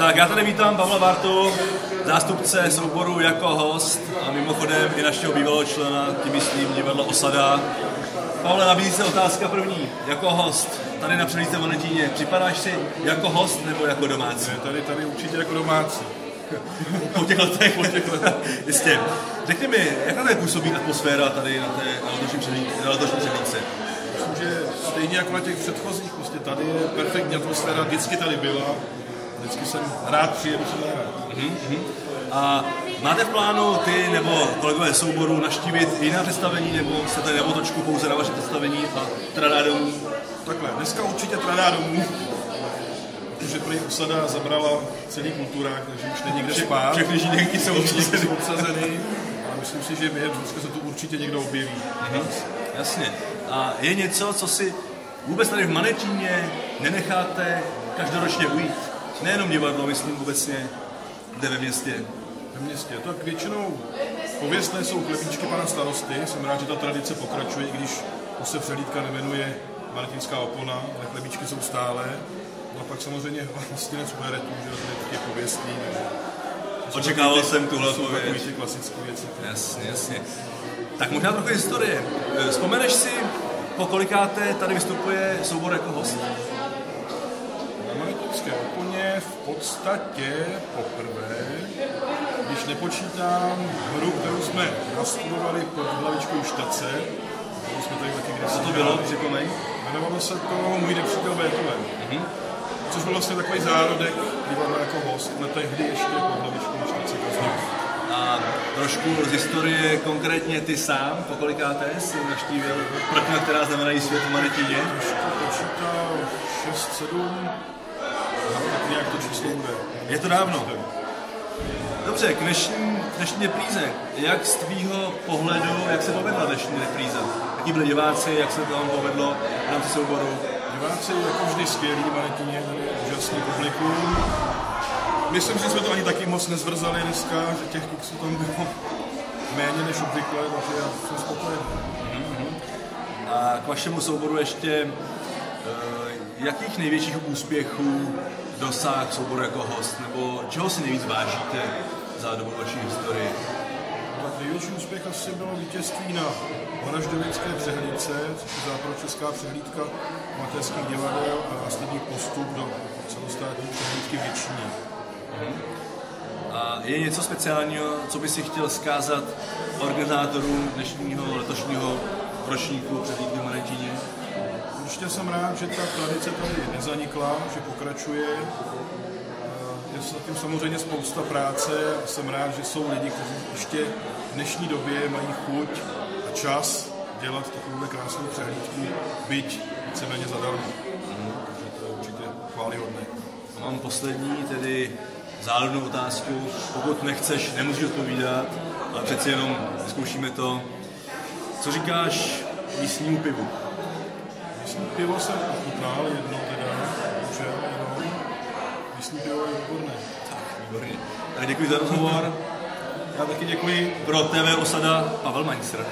Tak já tady vítám Pavla Vartu, zástupce souboru jako host a mimochodem i našeho bývalého člena, tím myslím divadlo Osada. Pavle, nabízí se otázka první. Jako host, tady na přehlídce v Valentíně, připadáš si jako host nebo jako domácí? Tady určitě jako domácí. Po těch letech. Jistě. Řekni mi, jak na té působí atmosféra tady na letošní přehlídce? Myslím, že stejně jako na těch předchozích, prostě tady je perfektní atmosféra, vždycky tady byla. Vždycky jsem rád přijedu se zahrát. A máte v plánu ty nebo kolegové souboru navštívit jiná představení, nebo jste tady na otočku pouze na vaše představení a Tradá domů? Takhle, dneska určitě Tradá domů, protože prý Osada zabrala celý kulturák, takže už není kde spát. Všechny žídenky jsou obsazeny. A myslím si, že během dneska se tu určitě někdo objeví. Jasně. A je něco, co si vůbec tady v Manetíně nenecháte každoročně ujít? Nejenom divadlo, myslím obecně, kde ve městě. Ve městě. Tak většinou pověstné jsou chlebíčky pana starosty. Jsem rád, že ta tradice pokračuje, i když už se přehlídka nemenuje Manetínská opona, ale chlebíčky jsou stále. No a pak samozřejmě hostinec u heretů, že to je taky pověstný. Očekával jsem tuhle odpověď. Takový ty klasické věci. Jasně. Tak možná trochu historie. Vzpomeneš si, po kolikáté tady vystupuje soubor jako host? Na Manetinské oponě v podstatě poprvé, když nepočítám hru, kterou jsme nastudovali pod hlavičkou Štace, kterou jsme tady taky kdysi. Co to bylo, připomeň? Jmenovalo se to Můj nepřítel Beethoven. Což byl vlastně takový zárodek divadla jako host, na tehdy ještě pod hlavičkou Štace. A trošku z historie, konkrétně ty sám, po kolikáté jsi navštívil prkna, která znamenají svět v Manetíně? Počítal 6-7, tak nějak to číslo bude. Je to dávno. Dobře, k dnešní repríze. Jak z tvýho pohledu, jak se povedla dnešní repríza? Jaký byli diváci, jak se to vám povedlo v rámci souboru? Diváci jako vždy skvělí v Manetíně, tady je úžasný publikum. Myslím, že jsme to ani taky moc nezvrzali dneska, že těch kiksů tam bylo méně než obvykle, takže já jsem spokojený. A k vašemu souboru ještě, jakých největších úspěchů dosáhl soubor jako host, nebo čeho si nejvíc vážíte za dobu vaší historie? Tak největší úspěch asi bylo vítězství na Horažďovické přehlídce, což je západočeská přehlídka amatérských divadel a následný postup do celostátní přehlídky v Děčíně. A je něco speciálního, co by si chtěl vzkázat organizátorům dnešního letošního ročníku přehlídky v Manetíně? Určitě jsem rád, že ta tradice tady nezanikla, že pokračuje. Je s tím samozřejmě spousta práce. Jsem rád, že jsou lidi, kteří ještě v dnešní době mají chuť a čas dělat takovouhle krásnou přehlídku, byť víceméně zadarmo. Takže to je určitě chvályhodné. Mám poslední, tedy záludnou otázku. Pokud nechceš, nemůžeš odpovídat, ale přeci jenom zkoušíme to. Co říkáš místnímu pivu? Místní pivo jsem ochutnal jedno teda, bohužel jenom. Místní pivo je výborné. Tak, výborně. Tak děkuji za rozhovor. Já taky děkuji. Pro TV Osada Pavel Mainzer.